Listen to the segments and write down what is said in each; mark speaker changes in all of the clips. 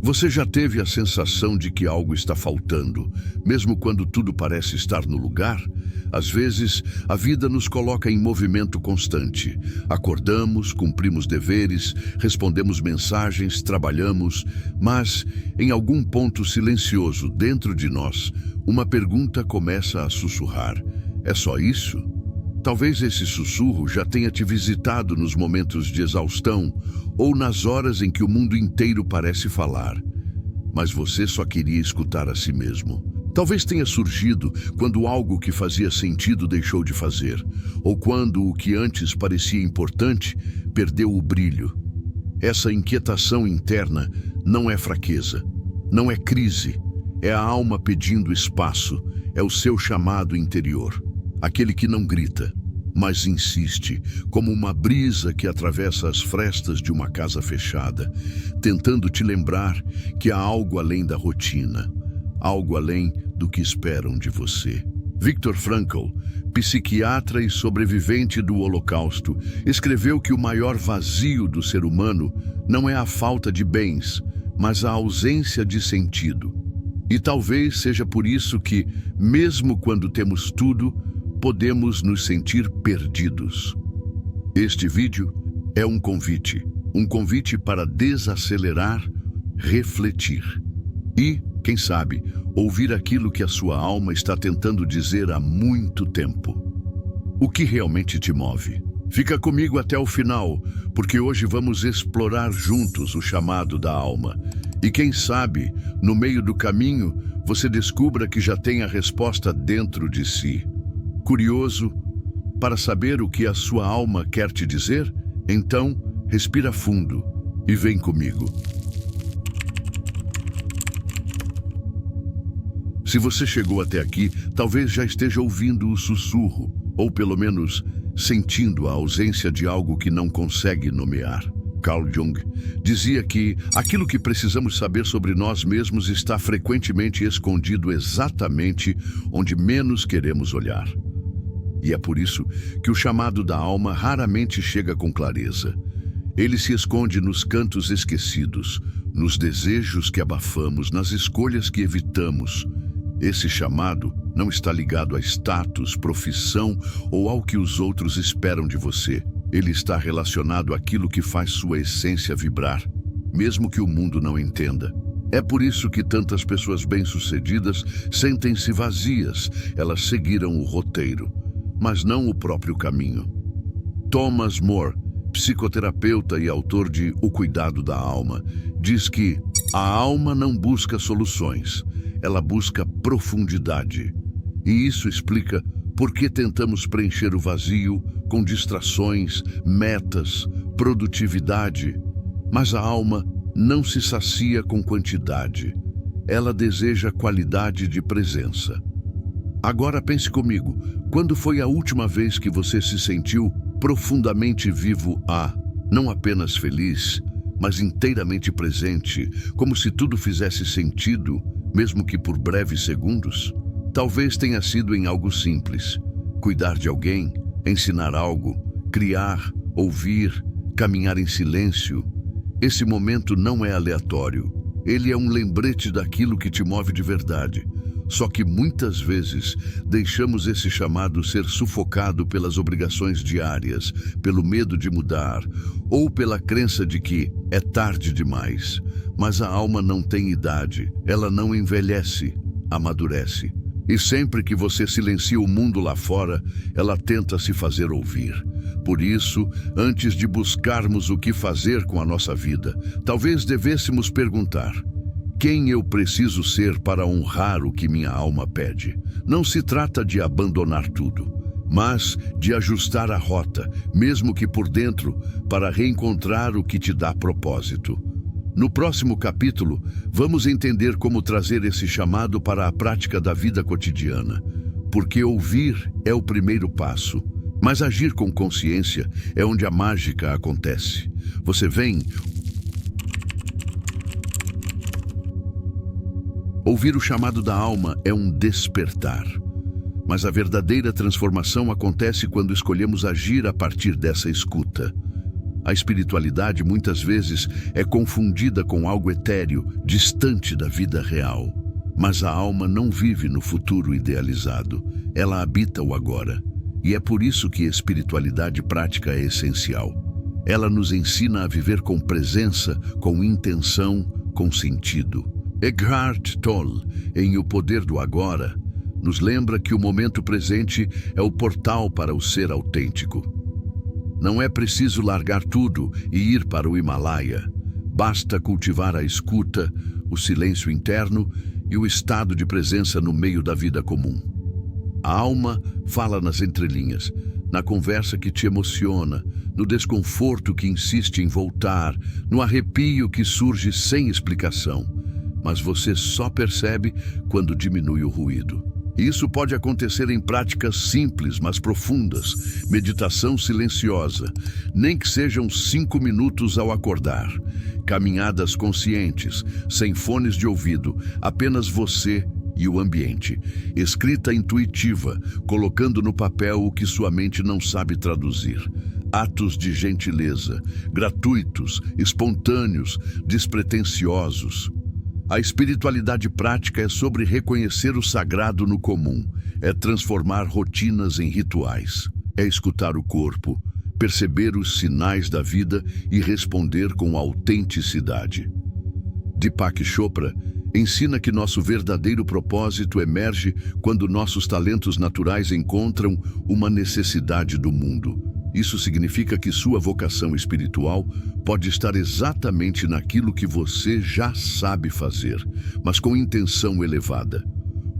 Speaker 1: Você já teve a sensação de que algo está faltando, mesmo quando tudo parece estar no lugar? Às vezes, a vida nos coloca em movimento constante. Acordamos, cumprimos deveres, respondemos mensagens, trabalhamos, mas, em algum ponto silencioso dentro de nós, uma pergunta começa a sussurrar. É só isso? Talvez esse sussurro já tenha te visitado nos momentos de exaustão ou nas horas em que o mundo inteiro parece falar, mas você só queria escutar a si mesmo. Talvez tenha surgido quando algo que fazia sentido deixou de fazer, ou quando o que antes parecia importante perdeu o brilho. Essa inquietação interna não é fraqueza, não é crise, é a alma pedindo espaço, é o seu chamado interior. Aquele que não grita, mas insiste, como uma brisa que atravessa as frestas de uma casa fechada, tentando te lembrar que há algo além da rotina, algo além do que esperam de você. Viktor Frankl, psiquiatra e sobrevivente do Holocausto, escreveu que o maior vazio do ser humano não é a falta de bens, mas a ausência de sentido. E talvez seja por isso que, mesmo quando temos tudo, podemos nos sentir perdidos. Este vídeo é um convite para desacelerar, refletir e, quem sabe, ouvir aquilo que a sua alma está tentando dizer há muito tempo. O que realmente te move? Fica comigo até o final, porque hoje vamos explorar juntos o chamado da alma. E quem sabe, no meio do caminho, você descubra que já tem a resposta dentro de si. Curioso para saber o que a sua alma quer te dizer? Então, respira fundo e vem comigo. Se você chegou até aqui, talvez já esteja ouvindo o sussurro, ou pelo menos sentindo a ausência de algo que não consegue nomear. Carl Jung dizia que aquilo que precisamos saber sobre nós mesmos está frequentemente escondido exatamente onde menos queremos olhar. E é por isso que o chamado da alma raramente chega com clareza. Ele se esconde nos cantos esquecidos, nos desejos que abafamos, nas escolhas que evitamos. Esse chamado não está ligado a status, profissão ou ao que os outros esperam de você. Ele está relacionado àquilo que faz sua essência vibrar, mesmo que o mundo não entenda. É por isso que tantas pessoas bem-sucedidas sentem-se vazias. Elas seguiram o roteiro, mas não o próprio caminho. Thomas Moore, psicoterapeuta e autor de O Cuidado da Alma, diz que a alma não busca soluções, ela busca profundidade. E isso explica por que tentamos preencher o vazio com distrações, metas, produtividade. Mas a alma não se sacia com quantidade, ela deseja qualidade de presença. Agora pense comigo, quando foi a última vez que você se sentiu profundamente vivo não apenas feliz, mas inteiramente presente, como se tudo fizesse sentido, mesmo que por breves segundos? Talvez tenha sido em algo simples: cuidar de alguém, ensinar algo, criar, ouvir, caminhar em silêncio. Esse momento não é aleatório, ele é um lembrete daquilo que te move de verdade. Só que muitas vezes deixamos esse chamado ser sufocado pelas obrigações diárias, pelo medo de mudar, ou pela crença de que é tarde demais. Mas a alma não tem idade, ela não envelhece, amadurece. E sempre que você silencia o mundo lá fora, ela tenta se fazer ouvir. Por isso, antes de buscarmos o que fazer com a nossa vida, talvez devêssemos perguntar: quem eu preciso ser para honrar o que minha alma pede? Não se trata de abandonar tudo, mas de ajustar a rota, mesmo que por dentro, para reencontrar o que te dá propósito. No próximo capítulo, vamos entender como trazer esse chamado para a prática da vida cotidiana, porque ouvir é o primeiro passo, mas agir com consciência é onde a mágica acontece. Você vem? Ouvir o chamado da alma é um despertar, mas a verdadeira transformação acontece quando escolhemos agir a partir dessa escuta. A espiritualidade muitas vezes é confundida com algo etéreo, distante da vida real. Mas a alma não vive no futuro idealizado, ela habita o agora. E é por isso que a espiritualidade prática é essencial. Ela nos ensina a viver com presença, com intenção, com sentido. Eckhart Tolle, em O Poder do Agora, nos lembra que o momento presente é o portal para o ser autêntico. Não é preciso largar tudo e ir para o Himalaia. Basta cultivar a escuta, o silêncio interno e o estado de presença no meio da vida comum. A alma fala nas entrelinhas, na conversa que te emociona, no desconforto que insiste em voltar, no arrepio que surge sem explicação. Mas você só percebe quando diminui o ruído. Isso pode acontecer em práticas simples, mas profundas, meditação silenciosa, nem que sejam 5 minutos ao acordar, caminhadas conscientes, sem fones de ouvido, apenas você e o ambiente, escrita intuitiva, colocando no papel o que sua mente não sabe traduzir. Atos de gentileza, gratuitos, espontâneos, despretensiosos. A espiritualidade prática é sobre reconhecer o sagrado no comum, é transformar rotinas em rituais, é escutar o corpo, perceber os sinais da vida e responder com autenticidade. Deepak Chopra ensina que nosso verdadeiro propósito emerge quando nossos talentos naturais encontram uma necessidade do mundo. Isso significa que sua vocação espiritual pode estar exatamente naquilo que você já sabe fazer, mas com intenção elevada.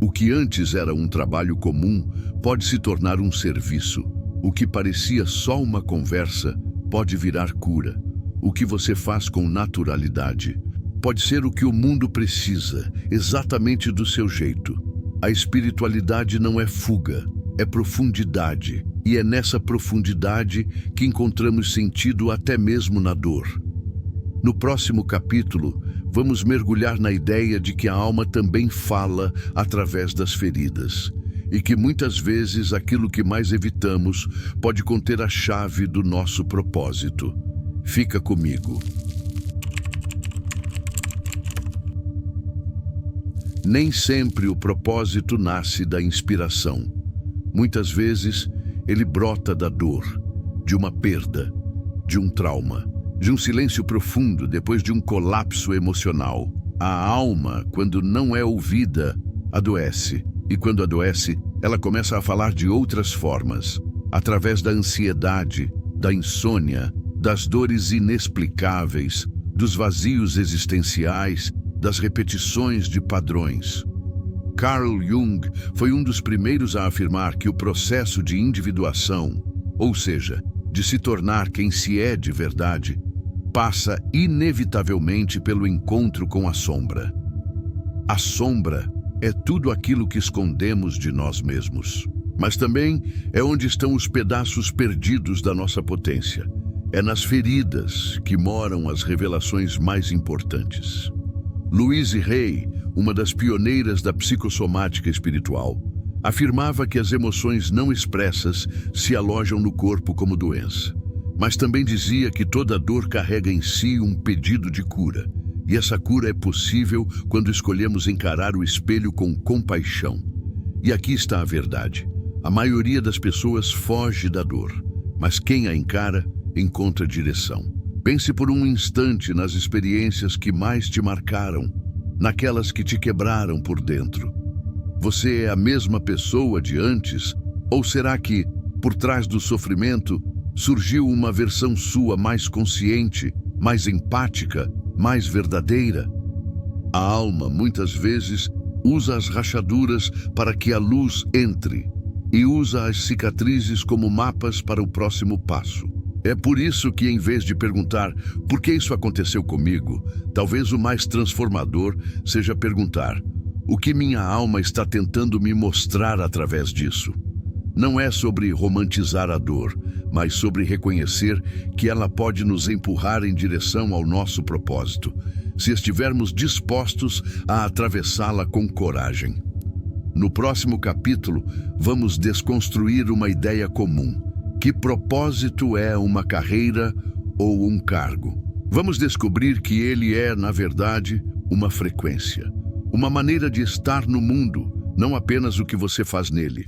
Speaker 1: O que antes era um trabalho comum pode se tornar um serviço. O que parecia só uma conversa pode virar cura. O que você faz com naturalidade pode ser o que o mundo precisa, exatamente do seu jeito. A espiritualidade não é fuga, é profundidade. E é nessa profundidade que encontramos sentido até mesmo na dor. No próximo capítulo, vamos mergulhar na ideia de que a alma também fala através das feridas. E que muitas vezes aquilo que mais evitamos pode conter a chave do nosso propósito. Fica comigo. Nem sempre o propósito nasce da inspiração. Muitas vezes, ele brota da dor, de uma perda, de um trauma, de um silêncio profundo depois de um colapso emocional. A alma, quando não é ouvida, adoece. E quando adoece, ela começa a falar de outras formas, através da ansiedade, da insônia, das dores inexplicáveis, dos vazios existenciais, das repetições de padrões. Carl Jung foi um dos primeiros a afirmar que o processo de individuação, ou seja, de se tornar quem se é de verdade, passa inevitavelmente pelo encontro com a sombra. A sombra é tudo aquilo que escondemos de nós mesmos, mas também é onde estão os pedaços perdidos da nossa potência. É nas feridas que moram as revelações mais importantes. Louise Hay, uma das pioneiras da psicossomática espiritual, afirmava que as emoções não expressas se alojam no corpo como doença, mas também dizia que toda dor carrega em si um pedido de cura, e essa cura é possível quando escolhemos encarar o espelho com compaixão. E aqui está a verdade: a maioria das pessoas foge da dor, mas quem a encara, encontra direção. Pense por um instante nas experiências que mais te marcaram, naquelas que te quebraram por dentro. Você é a mesma pessoa de antes? Ou será que, por trás do sofrimento, surgiu uma versão sua mais consciente, mais empática, mais verdadeira? A alma, muitas vezes, usa as rachaduras para que a luz entre e usa as cicatrizes como mapas para o próximo passo. É por isso que, em vez de perguntar por que isso aconteceu comigo, talvez o mais transformador seja perguntar: o que minha alma está tentando me mostrar através disso? Não é sobre romantizar a dor, mas sobre reconhecer que ela pode nos empurrar em direção ao nosso propósito, se estivermos dispostos a atravessá-la com coragem. No próximo capítulo, vamos desconstruir uma ideia comum. Que propósito é uma carreira, ou um cargo. Vamos descobrir que ele é, na verdade, uma frequência, uma maneira de estar no mundo, não apenas o que você faz nele.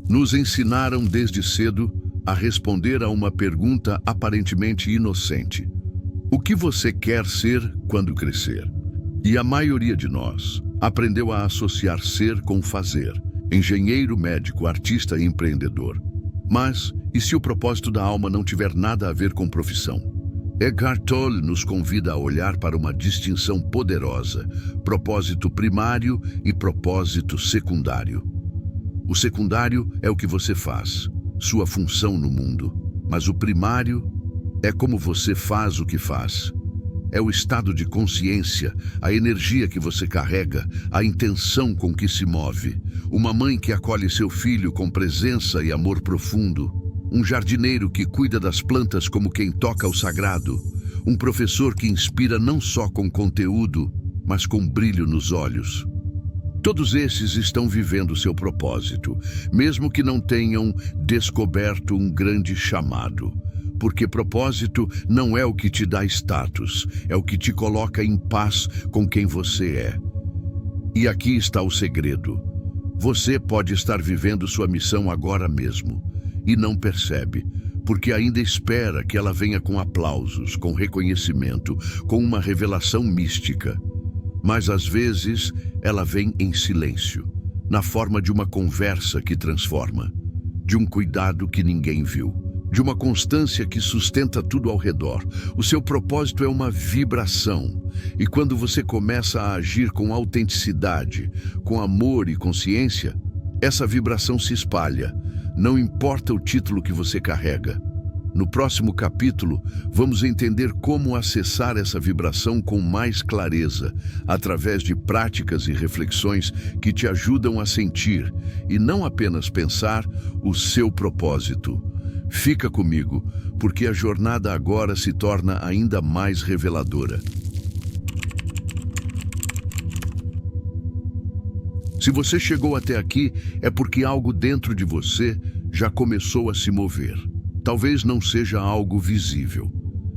Speaker 1: Nos ensinaram desde cedo a responder a uma pergunta aparentemente inocente: o que você quer ser quando crescer? E a maioria de nós aprendeu a associar ser com fazer. Engenheiro, médico, artista e empreendedor. Mas, e se o propósito da alma não tiver nada a ver com profissão? Eckhart Tolle nos convida a olhar para uma distinção poderosa: propósito primário e propósito secundário. O secundário é o que você faz, sua função no mundo. Mas o primário é como você faz o que faz. É o estado de consciência, a energia que você carrega, a intenção com que se move. Uma mãe que acolhe seu filho com presença e amor profundo. Um jardineiro que cuida das plantas como quem toca o sagrado. Um professor que inspira não só com conteúdo, mas com brilho nos olhos. Todos esses estão vivendo seu propósito, mesmo que não tenham descoberto um grande chamado. Porque propósito não é o que te dá status, é o que te coloca em paz com quem você é. E aqui está o segredo. Você pode estar vivendo sua missão agora mesmo e não percebe, porque ainda espera que ela venha com aplausos, com reconhecimento, com uma revelação mística. Mas às vezes ela vem em silêncio, na forma de uma conversa que transforma, de um cuidado que ninguém viu, de uma constância que sustenta tudo ao redor. O seu propósito é uma vibração, e quando você começa a agir com autenticidade, com amor e consciência, essa vibração se espalha, não importa o título que você carrega. No próximo capítulo, vamos entender como acessar essa vibração com mais clareza, através de práticas e reflexões que te ajudam a sentir, e não apenas pensar, o seu propósito. Fica comigo, porque a jornada agora se torna ainda mais reveladora. Se você chegou até aqui, é porque algo dentro de você já começou a se mover. Talvez não seja algo visível,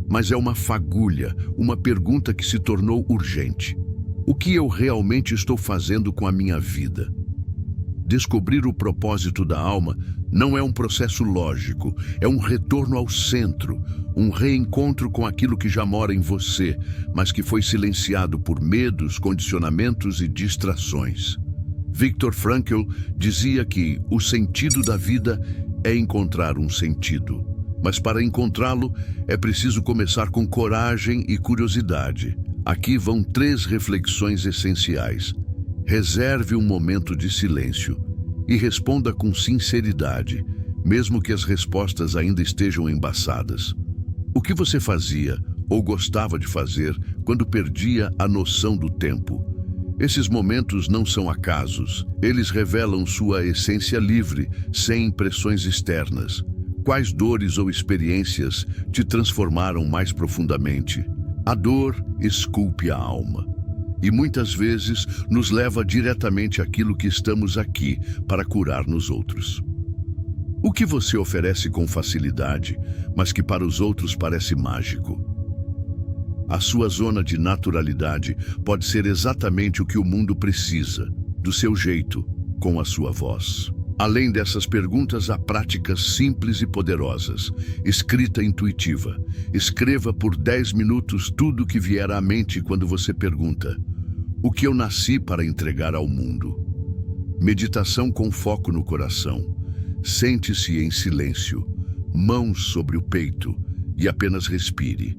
Speaker 1: mas é uma fagulha, uma pergunta que se tornou urgente. O que eu realmente estou fazendo com a minha vida? Descobrir o propósito da alma não é um processo lógico, é um retorno ao centro, um reencontro com aquilo que já mora em você, mas que foi silenciado por medos, condicionamentos e distrações. Viktor Frankl dizia que o sentido da vida é encontrar um sentido. Mas para encontrá-lo, é preciso começar com coragem e curiosidade. Aqui vão 3 reflexões essenciais. Reserve um momento de silêncio e responda com sinceridade, mesmo que as respostas ainda estejam embaçadas. O que você fazia ou gostava de fazer quando perdia a noção do tempo? Esses momentos não são acasos. Eles revelam sua essência livre, sem pressões externas. Quais dores ou experiências te transformaram mais profundamente? A dor esculpe a alma e muitas vezes nos leva diretamente àquilo que estamos aqui para curar nos outros. O que você oferece com facilidade, mas que para os outros parece mágico? A sua zona de naturalidade pode ser exatamente o que o mundo precisa, do seu jeito, com a sua voz. Além dessas perguntas, há práticas simples e poderosas. Escrita intuitiva. Escreva por 10 minutos tudo o que vier à mente quando você pergunta: o que eu nasci para entregar ao mundo? Meditação com foco no coração. Sente-se em silêncio, mãos sobre o peito e apenas respire.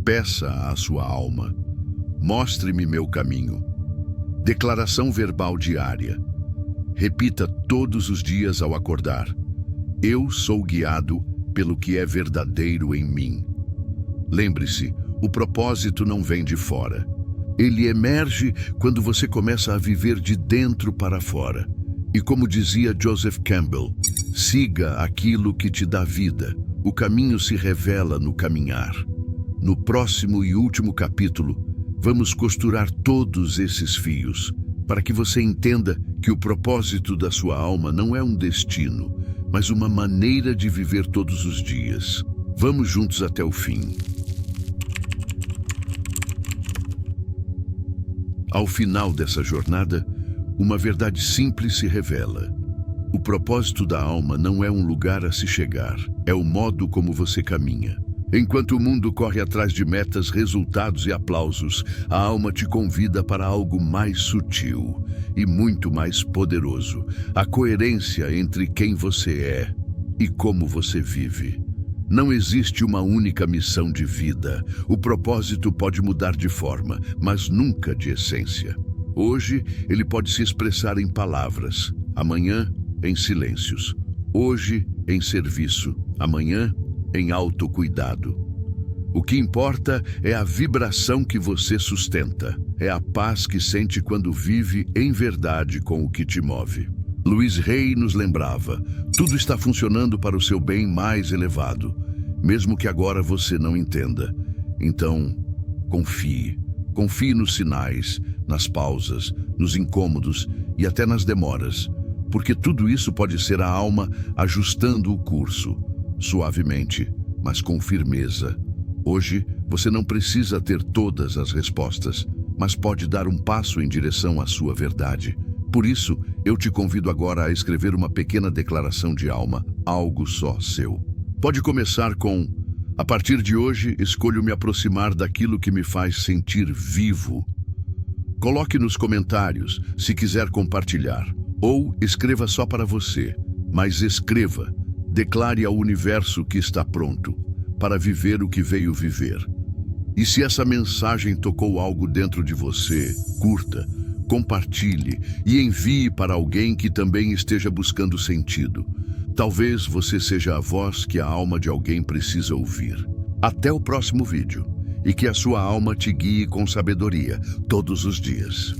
Speaker 1: Peça à sua alma: mostre-me meu caminho. Declaração verbal diária. Repita todos os dias ao acordar: eu sou guiado pelo que é verdadeiro em mim. Lembre-se, o propósito não vem de fora. Ele emerge quando você começa a viver de dentro para fora. E como dizia Joseph Campbell, siga aquilo que te dá vida. O caminho se revela no caminhar. No próximo e último capítulo, vamos costurar todos esses fios, para que você entenda que o propósito da sua alma não é um destino, mas uma maneira de viver todos os dias. Vamos juntos até o fim. Ao final dessa jornada, uma verdade simples se revela. O propósito da alma não é um lugar a se chegar, é o modo como você caminha. Enquanto o mundo corre atrás de metas, resultados e aplausos, a alma te convida para algo mais sutil e muito mais poderoso. A coerência entre quem você é e como você vive. Não existe uma única missão de vida. O propósito pode mudar de forma, mas nunca de essência. Hoje, ele pode se expressar em palavras, amanhã, em silêncios. Hoje, em serviço, amanhã, em autocuidado. O que importa é a vibração que você sustenta, é a paz que sente quando vive em verdade com o que te move. Louise Hay nos lembrava, tudo está funcionando para o seu bem mais elevado, mesmo que agora você não entenda. Então, confie. Confie nos sinais, nas pausas, nos incômodos e até nas demoras, porque tudo isso pode ser a alma ajustando o curso, suavemente, mas com firmeza. Hoje, você não precisa ter todas as respostas, mas pode dar um passo em direção à sua verdade. Por isso, eu te convido agora a escrever uma pequena declaração de alma, algo só seu. Pode começar com: a partir de hoje, escolho me aproximar daquilo que me faz sentir vivo. Coloque nos comentários, se quiser compartilhar, ou escreva só para você, mas escreva. Declare ao universo que está pronto para viver o que veio viver. E se essa mensagem tocou algo dentro de você, curta, compartilhe e envie para alguém que também esteja buscando sentido. Talvez você seja a voz que a alma de alguém precisa ouvir. Até o próximo vídeo e que a sua alma te guie com sabedoria todos os dias.